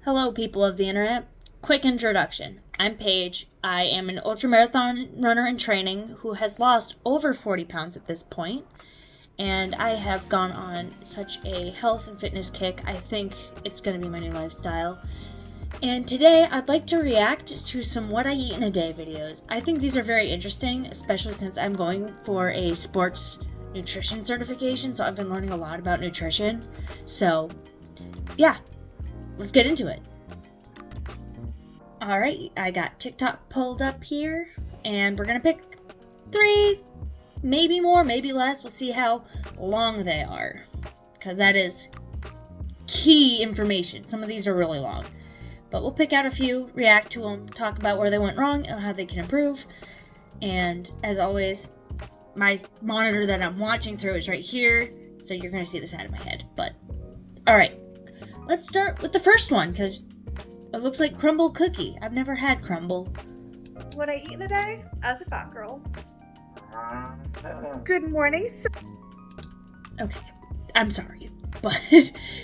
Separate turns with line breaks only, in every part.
Hello, people of the internet. Quick introduction. I'm Paige. I am an ultramarathon runner in training who has lost over 40 pounds at this point, and I have gone on such a health and fitness kick. I think it's going to be my new lifestyle. And today I'd like to react to some what I eat in a day videos. I think these are very interesting, especially since I'm going for a sports nutrition certification, so I've been learning a lot about nutrition. So, yeah. Let's get into it. Alright, I got TikTok pulled up here, and we're gonna pick 3, maybe more, maybe less. We'll see how long they are, because that is key information. Some of these are really long, but we'll pick out a few, react to them, talk about where they went wrong and how they can improve. And as always, my monitor that I'm watching through is right here, so you're gonna see the side of my head. But alright. Let's start with the first one, because it looks like Crumbl cookie. I've never had Crumbl.
What I eat in a day as a fat girl. Good morning.
Okay, I'm sorry, but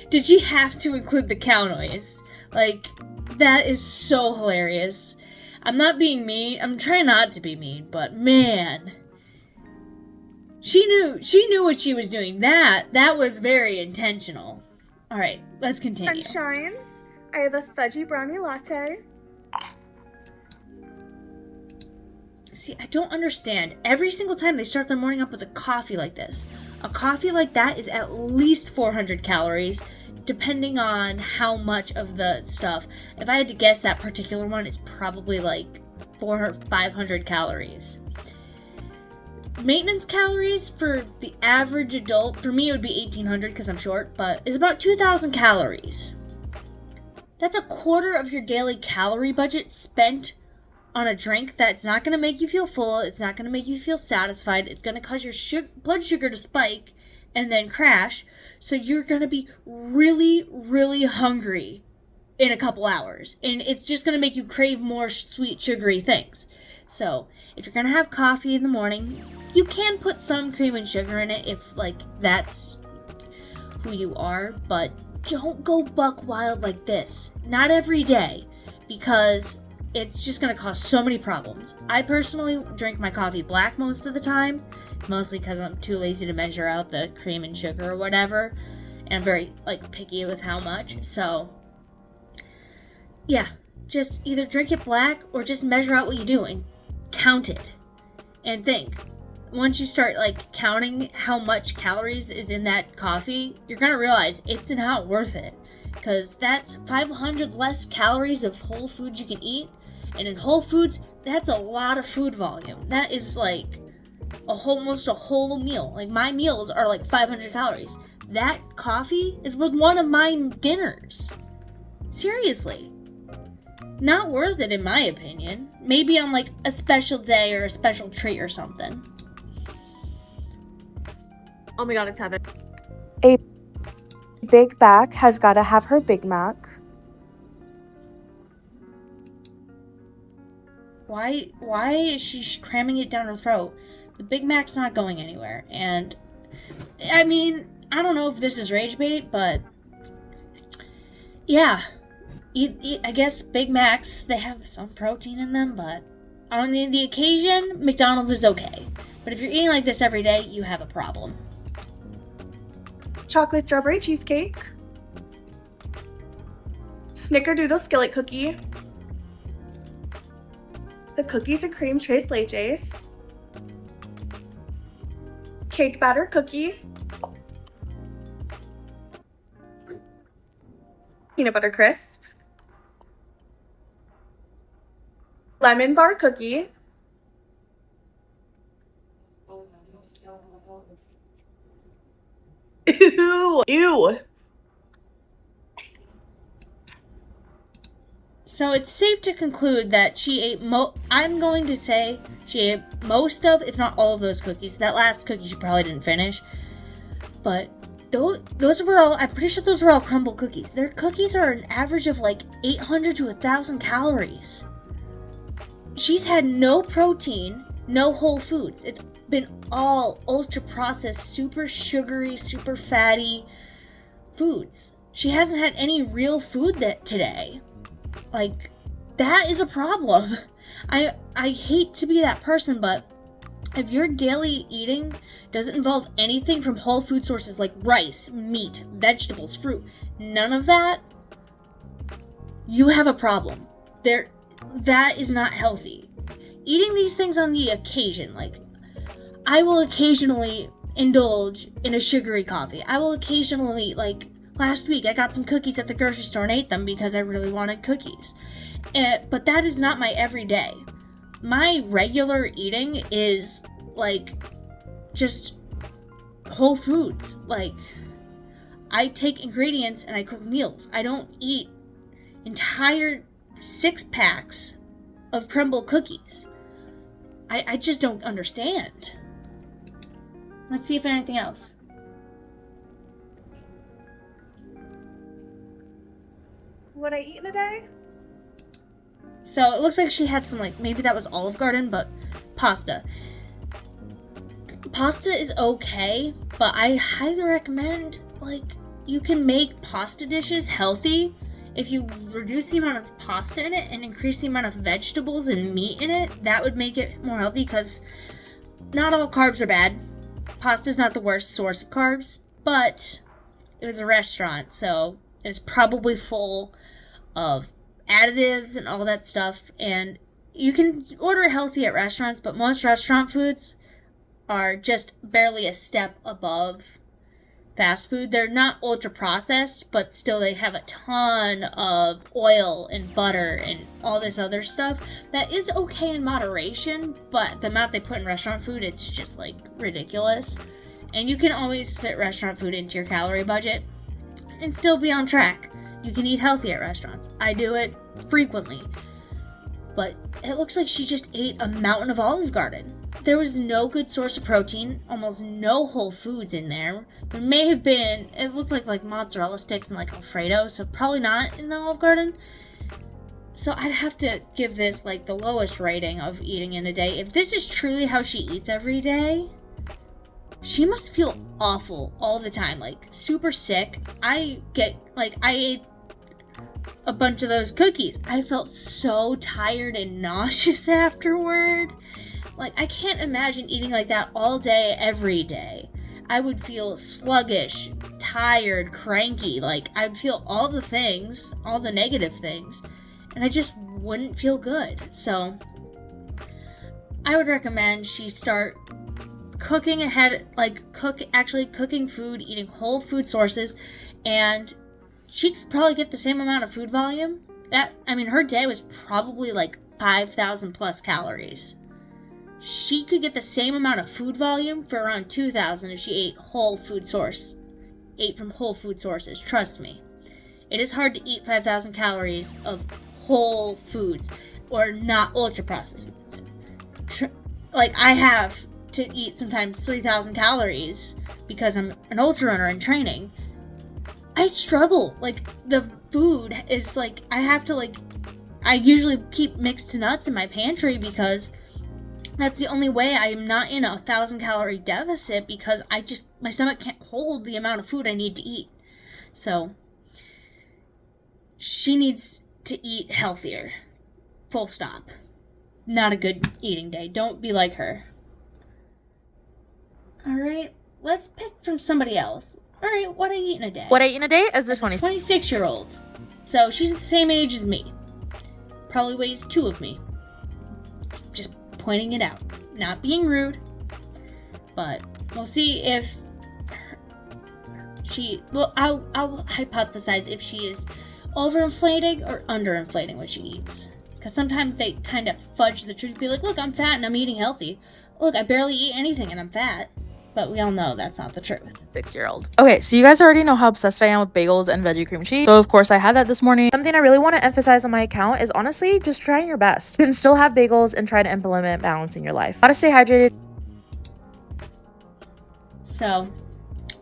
did she have to include the cow noise? Like, that is so hilarious. I'm not being mean. I'm trying not to be mean, but man. She knew what she was doing. That was very intentional. All right, let's continue.
Sunshines. I have a fudgy brownie latte.
See, I don't understand. Every single time they start their morning up with a coffee like this. A coffee like that is at least 400 calories, depending on how much of the stuff. If I had to guess, that particular one is probably like 400, 500 calories. Maintenance calories for the average adult, for me it would be 1,800 because I'm short, but is about 2,000 calories. That's a quarter of your daily calorie budget spent on a drink that's not going to make you feel full, it's not going to make you feel satisfied, it's going to cause your blood sugar to spike and then crash, so you're going to be really, really hungry in a couple hours, and it's just going to make you crave more sweet, sugary things. So, if you're going to have coffee in the morning, you can put some cream and sugar in it if, like, that's who you are, but don't go buck wild like this. Not every day, because it's just going to cause so many problems. I personally drink my coffee black most of the time, mostly because I'm too lazy to measure out the cream and sugar or whatever, and I'm very, like, picky with how much, so, yeah, just either drink it black or just measure out what you do and count it, and think. Once you start, like, counting how much calories is in that coffee, you're gonna realize it's not worth it. Because that's 500 less calories of whole foods you can eat. And in whole foods, that's a lot of food volume. That is, like, almost a whole meal. Like, my meals are, like, 500 calories. That coffee is with one of my dinners. Seriously. Not worth it, in my opinion. Maybe on, like, a special day or a special treat or something.
Oh my god, it's heaven.
A Big Mac has got to have her Big Mac.
Why is she cramming it down her throat? The Big Mac's not going anywhere. And, I mean, I don't know if this is rage bait, but yeah. I guess Big Macs, they have some protein in them, but on the occasion, McDonald's is okay. But if you're eating like this every day, you have a problem.
Chocolate strawberry cheesecake. Snickerdoodle skillet cookie. The cookies and cream tres leches. Cake batter cookie. Peanut butter crisp. Lemon bar cookie. Ew.
So it's safe to conclude that she ate I'm going to say she ate most of, if not all of those cookies. That last cookie she probably didn't finish. But those were all, I'm pretty sure those were all Crumbl cookies. Their cookies are an average of like 800 to 1,000 calories. She's had no protein, no whole foods. It's been all ultra processed, super sugary, super fatty foods. she hasn't had any real food today. Like, that is a problem. I hate to be that person, but if your daily eating doesn't involve anything from whole food sources like rice, meat, vegetables, fruit, none of that, you have a problem. That is not healthy. Eating these things on the occasion, like, I will occasionally indulge in a sugary coffee. I will occasionally, like, last week I got some cookies at the grocery store and ate them because I really wanted cookies. But that is not my everyday. My regular eating is, like, just whole foods. Like, I take ingredients and I cook meals. I don't eat entire 6-packs of Crumbl cookies. I just don't understand. Let's see if anything else.
What I eat in a day?
So it looks like she had some, like, maybe that was Olive Garden, but pasta. Pasta is okay, but I highly recommend, like, you can make pasta dishes healthy if you reduce the amount of pasta in it and increase the amount of vegetables and meat in it. That would make it more healthy, because not all carbs are bad. Pasta's not the worst source of carbs, but it was a restaurant, so it was probably full of additives and all that stuff. And you can order healthy at restaurants, but most restaurant foods are just barely a step above fast food. They're not ultra processed, but still they have a ton of oil and butter and all this other stuff that is okay in moderation, but the amount they put in restaurant food, it's just, like, ridiculous. And you can always fit restaurant food into your calorie budget and still be on track. You can eat healthy at restaurants. I do it frequently. But it looks like she just ate a mountain of Olive Garden. There was no good source of protein, almost no whole foods in there. There may have been, it looked like mozzarella sticks and, like, Alfredo, so probably not in the Olive Garden. So I'd have to give this, like, the lowest rating of eating in a day. If this is truly how she eats every day, she must feel awful all the time, like, super sick. I ate a bunch of those cookies. I felt so tired and nauseous afterward. Like, I can't imagine eating like that all day, every day. I would feel sluggish, tired, cranky. Like, I'd feel all the things, all the negative things, and I just wouldn't feel good. So, I would recommend she start cooking ahead, like, cooking food, eating whole food sources, and she could probably get the same amount of food volume. Her day was probably like 5,000 plus calories. She could get the same amount of food volume for around 2,000 if she ate from whole food sources. Trust me. It is hard to eat 5,000 calories of whole foods or not ultra processed foods. Like, I have to eat sometimes 3,000 calories because I'm an ultra runner in training. I struggle. Like, the food is like, I usually keep mixed nuts in my pantry because that's the only way I am not in a 1,000 calorie deficit, because my stomach can't hold the amount of food I need to eat. So, she needs to eat healthier. Full stop. Not a good eating day. Don't be like her. Alright, let's pick from somebody else. Alright, what I eat in a day?
What I eat in a day is a
26-year-old. So she's the same age as me. Probably weighs 2 of me. Just pointing it out. Not being rude. But we'll see if I'll hypothesize if she is overinflating or underinflating what she eats. Because sometimes they kind of fudge the truth. Be like, look, I'm fat and I'm eating healthy. Look, I barely eat anything and I'm fat. But we all know that's not the truth.
6-year-old. Okay, so you guys already know how obsessed I am with bagels and veggie cream cheese. So of course I had that this morning. Something I really want to emphasize on my account is honestly just trying your best. You can still have bagels and try to implement balance in your life. How to stay hydrated.
So,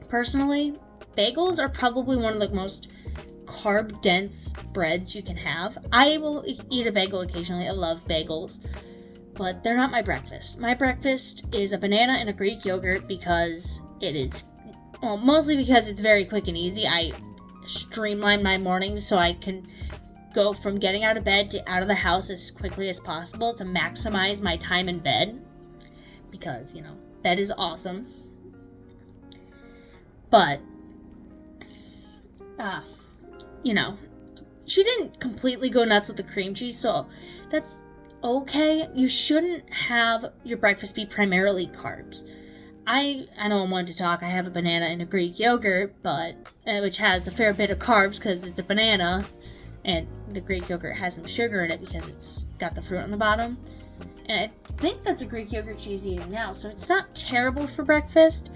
personally, bagels are probably one of the most carb-dense breads you can have. I will eat a bagel occasionally. I love bagels. But they're not my breakfast. My breakfast is a banana and a Greek yogurt because it is, well, mostly because it's very quick and easy. I streamline my mornings so I can go from getting out of bed to out of the house as quickly as possible to maximize my time in bed. Because, you know, bed is awesome. But, you know, she didn't completely go nuts with the cream cheese, so that's okay. You shouldn't have your breakfast be primarily carbs. I know I'm one to talk. I have a banana and a Greek yogurt, but which has a fair bit of carbs because it's a banana, and the Greek yogurt has some sugar in it because it's got the fruit on the bottom. And I think that's a Greek yogurt she's eating now, so it's not terrible for breakfast.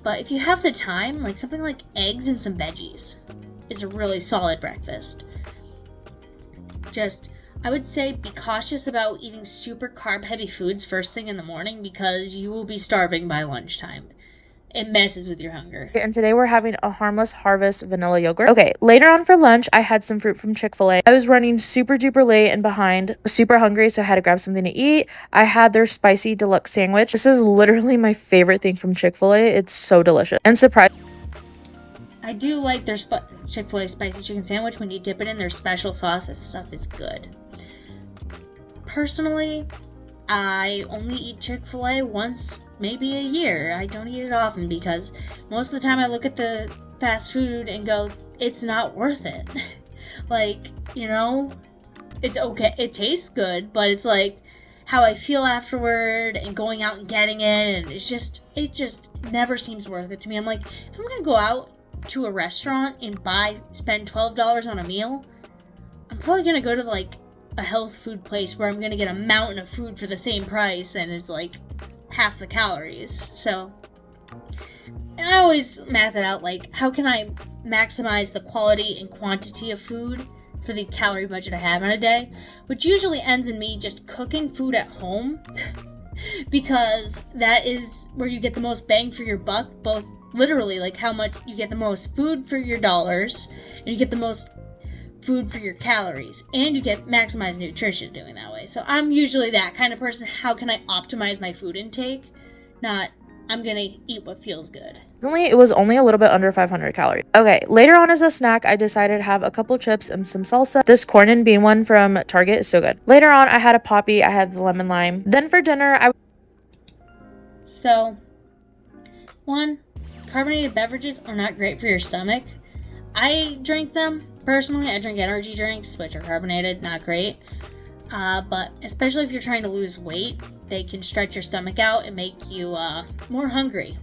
But if you have the time, like something like eggs and some veggies is a really solid breakfast. Just, I would say be cautious about eating super carb-heavy foods first thing in the morning because you will be starving by lunchtime. It messes with your hunger.
And today we're having a Harmless Harvest vanilla yogurt. Okay, later on for lunch, I had some fruit from Chick-fil-A. I was running super duper late and behind, super hungry, so I had to grab something to eat. I had their spicy deluxe sandwich. This is literally my favorite thing from Chick-fil-A. It's so delicious. And surprise.
I do like their Chick-fil-A spicy chicken sandwich. When you dip it in their special sauce, that stuff is good. Personally, I only eat Chick-fil-A once, maybe a year. I don't eat it often because most of the time I look at the fast food and go, it's not worth it. Like, you know, it's okay. It tastes good, but it's like how I feel afterward and going out and getting it, and it just never seems worth it to me. I'm like, if I'm going to go out to a restaurant and spend $12 on a meal, I'm probably going to go to like a health food place where I'm going to get a mountain of food for the same price and it's like half the calories. So I always math it out, like how can I maximize the quality and quantity of food for the calorie budget I have in a day, which usually ends in me just cooking food at home because that is where you get the most bang for your buck, both literally like how much you get the most food for your dollars and you get the most food for your calories, and you get maximized nutrition doing that way. So I'm usually that kind of person. How can I optimize my food intake? Not, I'm gonna eat what feels good.
It was only a little bit under 500 calories. Okay, later on as a snack, I decided to have a couple chips and some salsa. This corn and bean one from Target is so good. Later on, I had a Poppy. I had the lemon lime. Then for dinner,
So, one, carbonated beverages are not great for your stomach. I drink them. Personally, I drink energy drinks, which are carbonated, not great. But especially if you're trying to lose weight, they can stretch your stomach out and make you more hungry.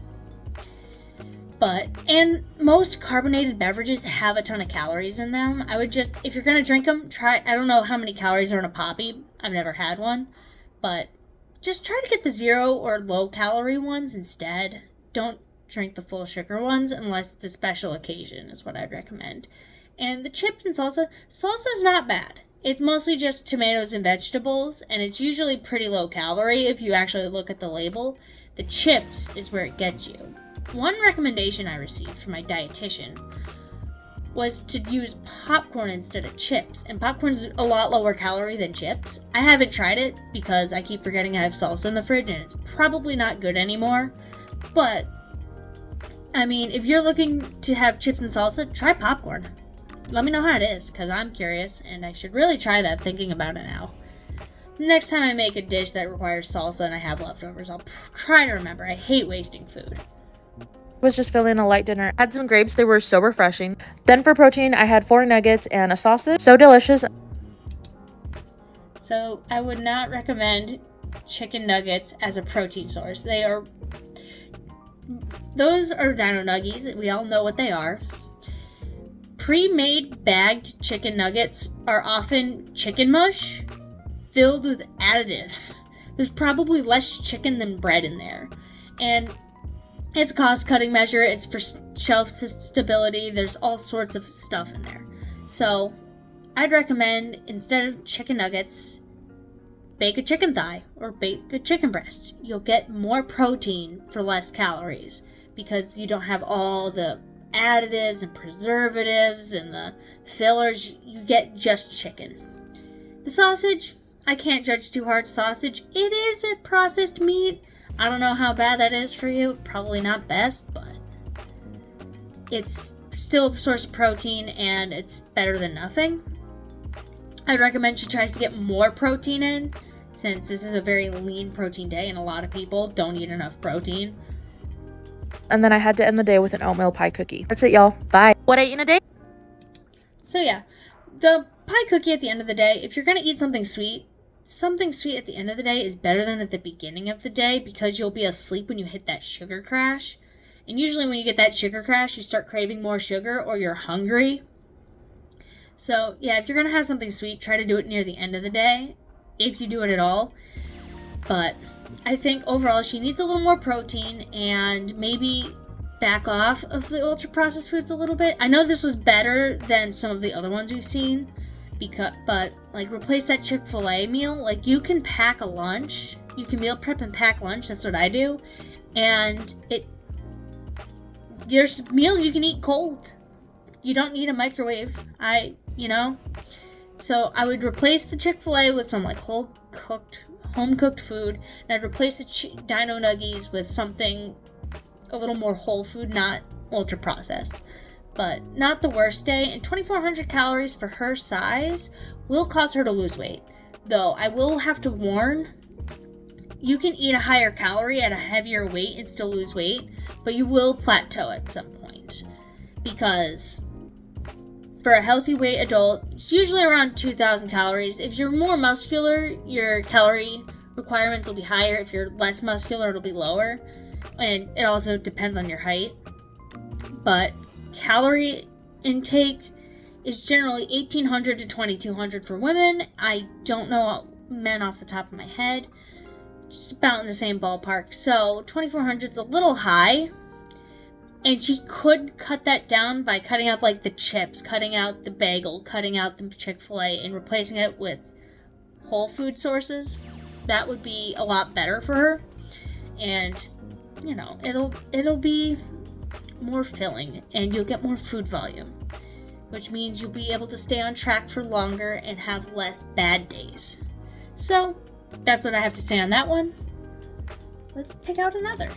And most carbonated beverages have a ton of calories in them. I would just, if you're going to drink them, I don't know how many calories are in a Poppy. I've never had one. But just try to get the 0 or low calorie ones instead. Don't drink the full sugar ones unless it's a special occasion, is what I'd recommend. And the chips and salsa is not bad. It's mostly just tomatoes and vegetables, and it's usually pretty low calorie if you actually look at the label. The chips is where it gets you. One recommendation I received from my dietitian was to use popcorn instead of chips, and popcorn's a lot lower calorie than chips. I haven't tried it because I keep forgetting I have salsa in the fridge, and it's probably not good anymore. But, I mean, if you're looking to have chips and salsa, try popcorn. Let me know how it is, because I'm curious, and I should really try that thinking about it now. Next time I make a dish that requires salsa and I have leftovers, I'll try to remember. I hate wasting food.
was just feeling a light dinner. Had some grapes. They were so refreshing. Then for protein, I had 4 nuggets and a sausage. So delicious.
So I would not recommend chicken nuggets as a protein source. Those are Dino Nuggies. We all know what they are. Pre-made bagged chicken nuggets are often chicken mush filled with additives. There's probably less chicken than bread in there. And it's a cost-cutting measure. It's for shelf stability. There's all sorts of stuff in there. So I'd recommend, instead of chicken nuggets, bake a chicken thigh or bake a chicken breast. You'll get more protein for less calories because you don't have all the additives and preservatives and the fillers. You get just chicken. The sausage, I can't judge too hard. Sausage, it is a processed meat. I don't know how bad that is for you. Probably not best, but it's still a source of protein, and it's better than nothing. I'd recommend she tries to get more protein in, since this is a very lean protein day, and a lot of people don't eat enough protein.
And then I had to end the day with an oatmeal pie cookie. That's it, y'all. Bye. What I eat in a day?
So yeah, the pie cookie at the end of the day, if you're going to eat something sweet at the end of the day is better than at the beginning of the day, because you'll be asleep when you hit that sugar crash. And usually when you get that sugar crash, you start craving more sugar or you're hungry. So yeah, if you're going to have something sweet, try to do it near the end of the day, if you do it at all. But I think overall she needs a little more protein, and maybe back off of the ultra-processed foods a little bit. I know this was better than some of the other ones we've seen, but like replace that Chick-fil-A meal. Like, you can pack a lunch, you can meal prep and pack lunch. That's what I do, and there's meals you can eat cold. You don't need a microwave. So I would replace the Chick-fil-A with some like home cooked food, and I'd replace the Dino Nuggies with something a little more whole food, not ultra processed. But not the worst day, and 2,400 calories for her size will cause her to lose weight. Though I will have to warn, you can eat a higher calorie at a heavier weight and still lose weight, but you will plateau at some point. Because for a healthy weight adult, it's usually around 2,000 calories. If you're more muscular, your calorie requirements will be higher. If you're less muscular, it'll be lower. And it also depends on your height. But calorie intake is generally 1,800 to 2,200 for women. I don't know men off the top of my head. Just about in the same ballpark. So 2,400 is a little high. And she could cut that down by cutting out like the chips, cutting out the bagel, cutting out the Chick-fil-A, and replacing it with whole food sources. That would be a lot better for her. And, it'll be more filling, and you'll get more food volume, which means you'll be able to stay on track for longer and have less bad days. So that's what I have to say on that one. Let's pick out another.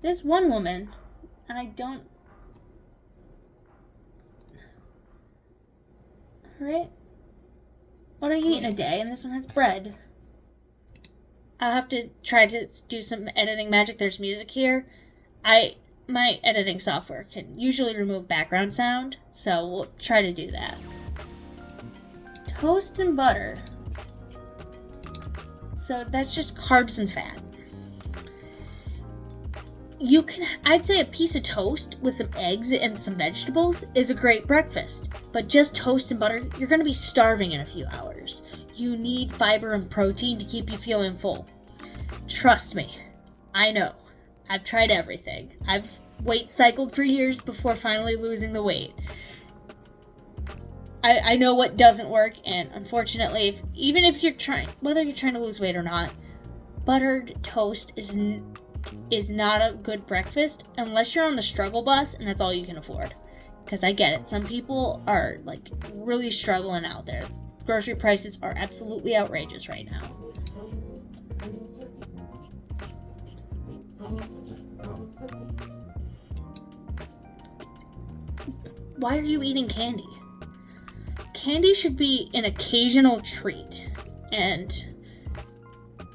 There's one woman, and I don't... Alright. What I eat in a day, and this one has bread. I'll have to try to do some editing magic. There's music here. My editing software can usually remove background sound, so we'll try to do that. Toast and butter. So that's just carbs and fat. I'd say a piece of toast with some eggs and some vegetables is a great breakfast. But just toast and butter, you're going to be starving in a few hours. You need fiber and protein to keep you feeling full. Trust me, I know. I've tried everything. I've weight cycled for years before finally losing the weight. I know what doesn't work, and unfortunately, whether you're trying to lose weight or not, buttered toast is not a good breakfast unless you're on the struggle bus and that's all you can afford. Because I get it. Some people are like really struggling out there. Grocery prices are absolutely outrageous right now. Why are you eating candy? Candy should be an occasional treat. And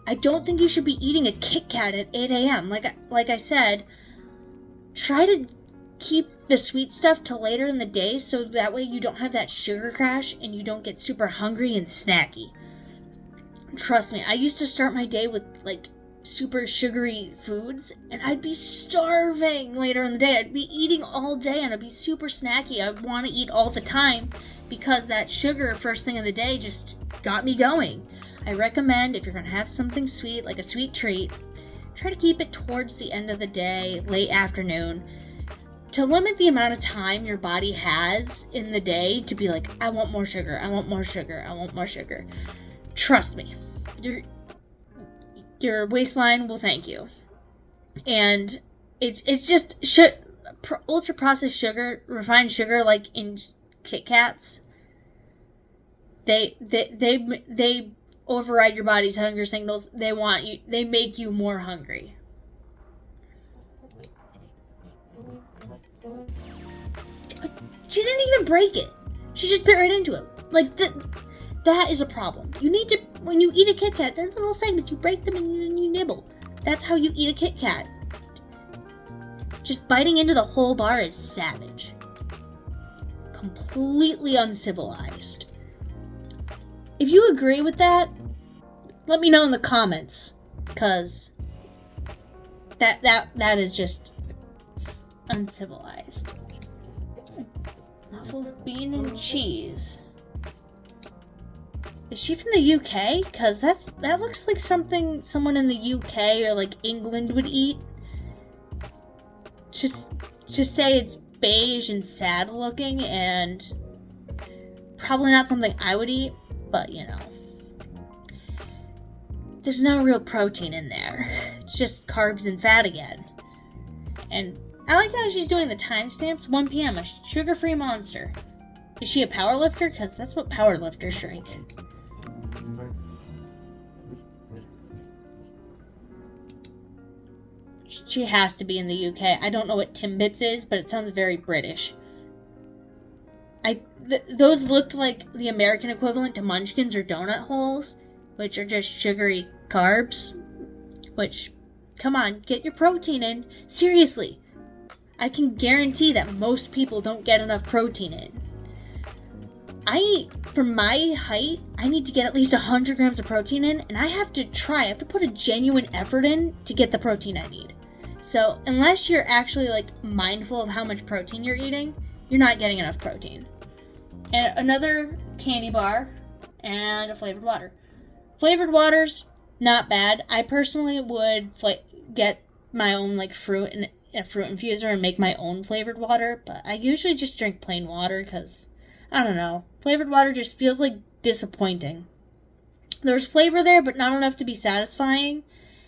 I don't think you should be eating a Kit Kat at 8 a.m. Like I said, try to keep the sweet stuff till later in the day so that way you don't have that sugar crash and you don't get super hungry and snacky. Trust me, I used to start my day with like super sugary foods and I'd be starving later in the day. I'd be eating all day and I'd be super snacky. I'd want to eat all the time because that sugar first thing in the day just got me going. I recommend if you're going to have something sweet, like a sweet treat, try to keep it towards the end of the day, late afternoon, to limit the amount of time your body has in the day to be like, I want more sugar, I want more sugar, I want more sugar. Trust me, your waistline will thank you. And it's just ultra processed sugar, refined sugar, like in Kit Kats. They override your body's hunger signals. They make you more hungry. She didn't even break it. She just bit right into it. Like, that is a problem. You need to, when you eat a Kit Kat, they're little segments. You break them and you nibble. That's how you eat a Kit Kat. Just biting into the whole bar is savage. Completely uncivilized. If you agree with that, let me know in the comments, because that is just uncivilized. Waffles, bean, and cheese. Is she from the UK? Because that looks like something someone in the UK or like England would eat. Just say it's beige and sad looking, and probably not something I would eat, but you know. There's no real protein in there. It's just carbs and fat again. And I like how she's doing the timestamps. 1 p.m. A sugar-free monster. Is she a powerlifter? Because that's what powerlifters drink. She has to be in the UK. I don't know what Timbits is, but it sounds very British. Those looked like the American equivalent to Munchkins or donut holes, which are just sugary carbs. Which, come on, get your protein in. Seriously. I can guarantee that most people don't get enough protein in. For my height, I need to get at least 100 grams of protein in, and I have to put a genuine effort in to get the protein I need. So, unless you're actually, like, mindful of how much protein you're eating, you're not getting enough protein. And another candy bar, and a flavored water. Flavored water's not bad. I personally would get my own, like, fruit and a fruit infuser and make my own flavored water, but I usually just drink plain water because, I don't know, flavored water just feels like disappointing. There's flavor there, but not enough to be satisfying,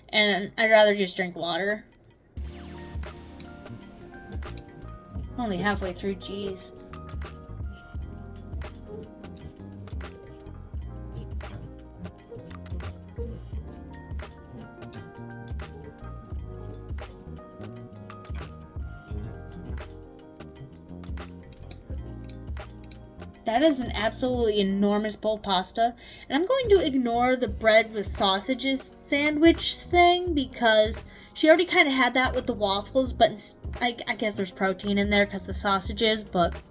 and I'd rather just drink water. Only halfway through, geez. That is an absolutely enormous bowl of pasta. And I'm going to ignore the bread with sausages sandwich thing because she already kind of had that with the waffles, but I guess there's protein in there because the sausages, but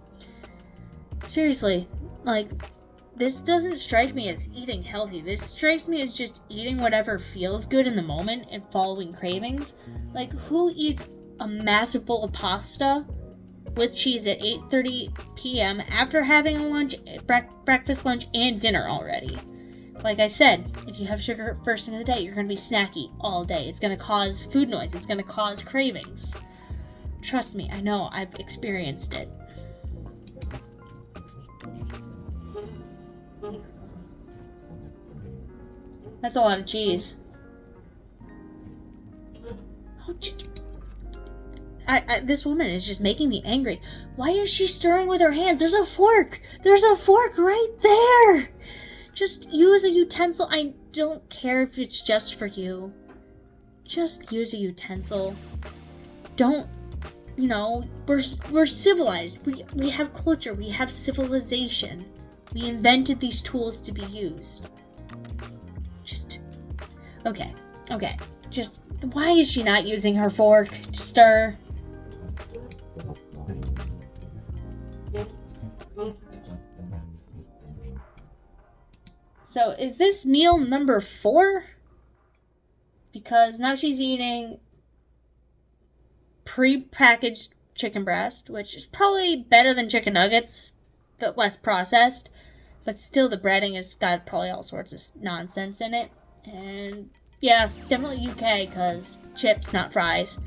seriously, like, this doesn't strike me as eating healthy. This strikes me as just eating whatever feels good in the moment and following cravings. Like, who eats a massive bowl of pasta with cheese at 8:30 p.m. after having a lunch, breakfast, lunch, and dinner already? Like I said, if you have sugar first thing of the day, you're going to be snacky all day. It's going to cause food noise. It's going to cause cravings. Trust me, I know. I've experienced it. That's a lot of cheese. Oh, this woman is just making me angry. Why is she stirring with her hands? There's a fork! There's a fork right there! Just use a utensil. I don't care if it's just for you. Just use a utensil. Don't, you know, we're civilized. We have culture. We have civilization. We invented these tools to be used. Okay. Just, why is she not using her fork to stir? So, is this meal number 4? Because now she's eating pre-packaged chicken breast, which is probably better than chicken nuggets, but less processed. But still, the breading has got probably all sorts of nonsense in it. And yeah, definitely UK, because chips, not fries.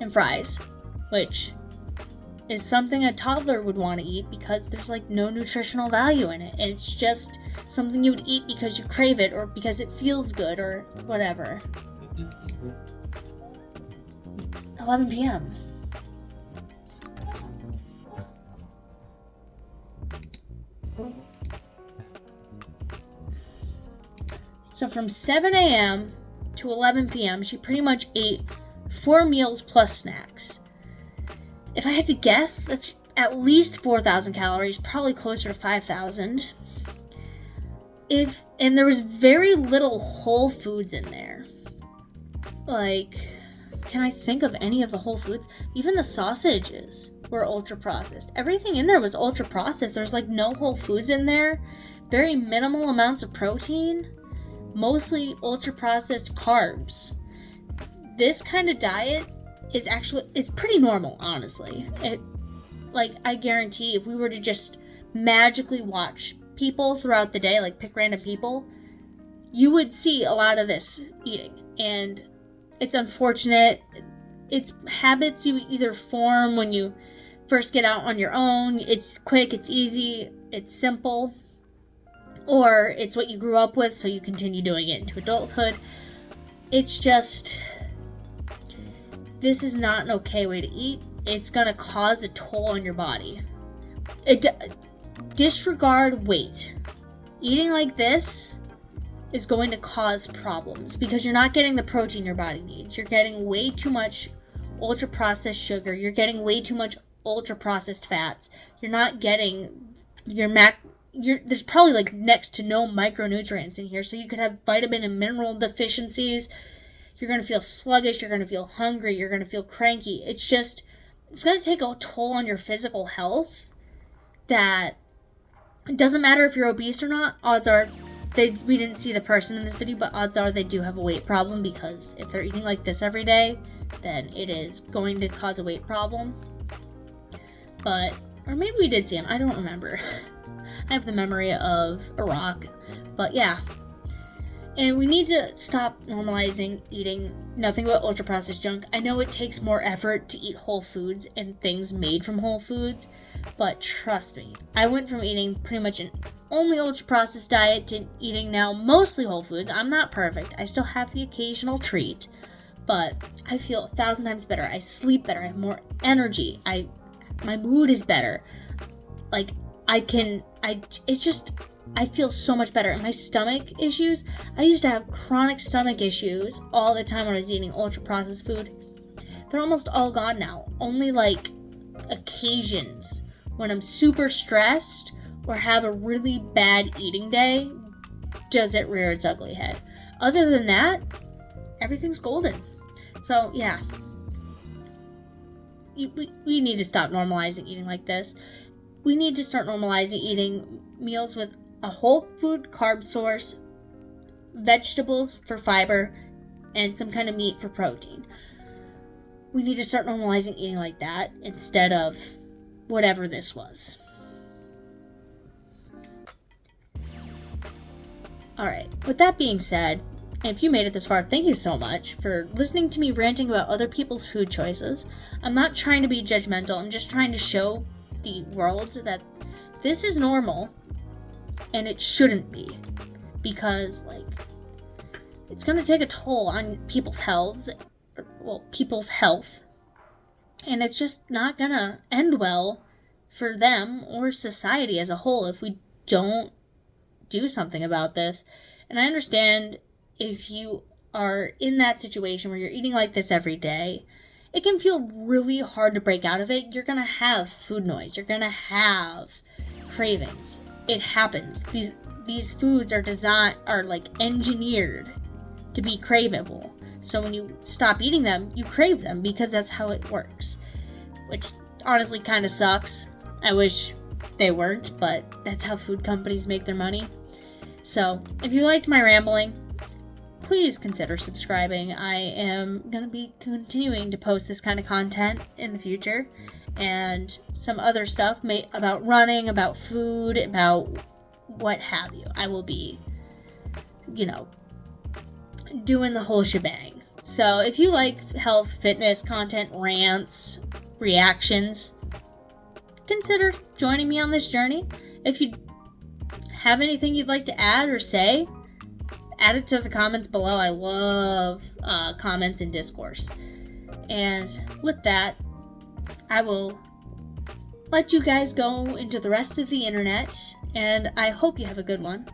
And fries, which is something a toddler would want to eat because there's like no nutritional value in it. It's just something you would eat because you crave it or because it feels good or whatever. 11 p.m. So from 7 a.m. to 11 p.m., she pretty much ate 4 meals plus snacks. If I had to guess, that's at least 4,000 calories, probably closer to 5,000. And there was very little whole foods in there. Like, can I think of any of the whole foods? Even the sausages were ultra processed. Everything in there was ultra processed. There's like no whole foods in there. Very minimal amounts of protein. Mostly ultra processed carbs. This kind of diet is actually, it's pretty normal, honestly. I guarantee if we were to just magically watch people throughout the day, like pick random people, you would see a lot of this eating. And it's unfortunate. It's habits you either form when you first get out on your own. It's quick, it's easy, it's simple. Or it's what you grew up with, so you continue doing it into adulthood. It's just, this is not an okay way to eat. It's going to cause a toll on your body. Disregard weight. Eating like this is going to cause problems because you're not getting the protein your body needs. You're getting way too much ultra processed sugar. You're getting way too much ultra processed fats. You're not getting there's probably like next to no micronutrients in here, so you could have vitamin and mineral deficiencies. You're going to feel sluggish. You're going to feel hungry. You're going to feel cranky. It's going to take a toll on your physical health that it doesn't matter if you're obese or not. Odds are, we didn't see the person in this video, but odds are they do have a weight problem, because if they're eating like this every day, then it is going to cause a weight problem. Or maybe we did see him. I don't remember. I have the memory of a rock. But yeah. And we need to stop normalizing eating nothing but ultra-processed junk. I know it takes more effort to eat whole foods and things made from whole foods, but trust me, I went from eating pretty much an only ultra-processed diet to eating now mostly whole foods. I'm not perfect. I still have the occasional treat, but I feel 1,000 times better. I sleep better. I have more energy. My mood is better. I feel so much better. And my stomach issues, I used to have chronic stomach issues all the time when I was eating ultra-processed food. They're almost all gone now. Only like occasions when I'm super stressed or have a really bad eating day does it rear its ugly head. Other than that, everything's golden. So yeah, we need to stop normalizing eating like this. We need to start normalizing eating meals with a whole food carb source, vegetables for fiber, and some kind of meat for protein. We need to start normalizing eating like that instead of whatever this was. Alright, with that being said, and if you made it this far, thank you so much for listening to me ranting about other people's food choices. I'm not trying to be judgmental, I'm just trying to show the world that this is normal and it shouldn't be, because it's going to take a toll on people's health, and it's just not going to end well for them or society as a whole if we don't do something about this. And I understand if you are in that situation where you're eating like this every day, it can feel really hard to break out of it. You're going to have food noise. You're going to have cravings. It happens. These foods are engineered to be craveable. So when you stop eating them, you crave them because that's how it works. Which honestly kind of sucks. I wish they weren't, but that's how food companies make their money. So if you liked my rambling, please consider subscribing. I am going to be continuing to post this kind of content in the future, and some other stuff about running, about food, about what have you. I will be, doing the whole shebang. So if you like health, fitness, content, rants, reactions, consider joining me on this journey. If you have anything you'd like to add or say, add it to the comments below. I love comments and discourse. And with that, I will let you guys go into the rest of the internet, and I hope you have a good one.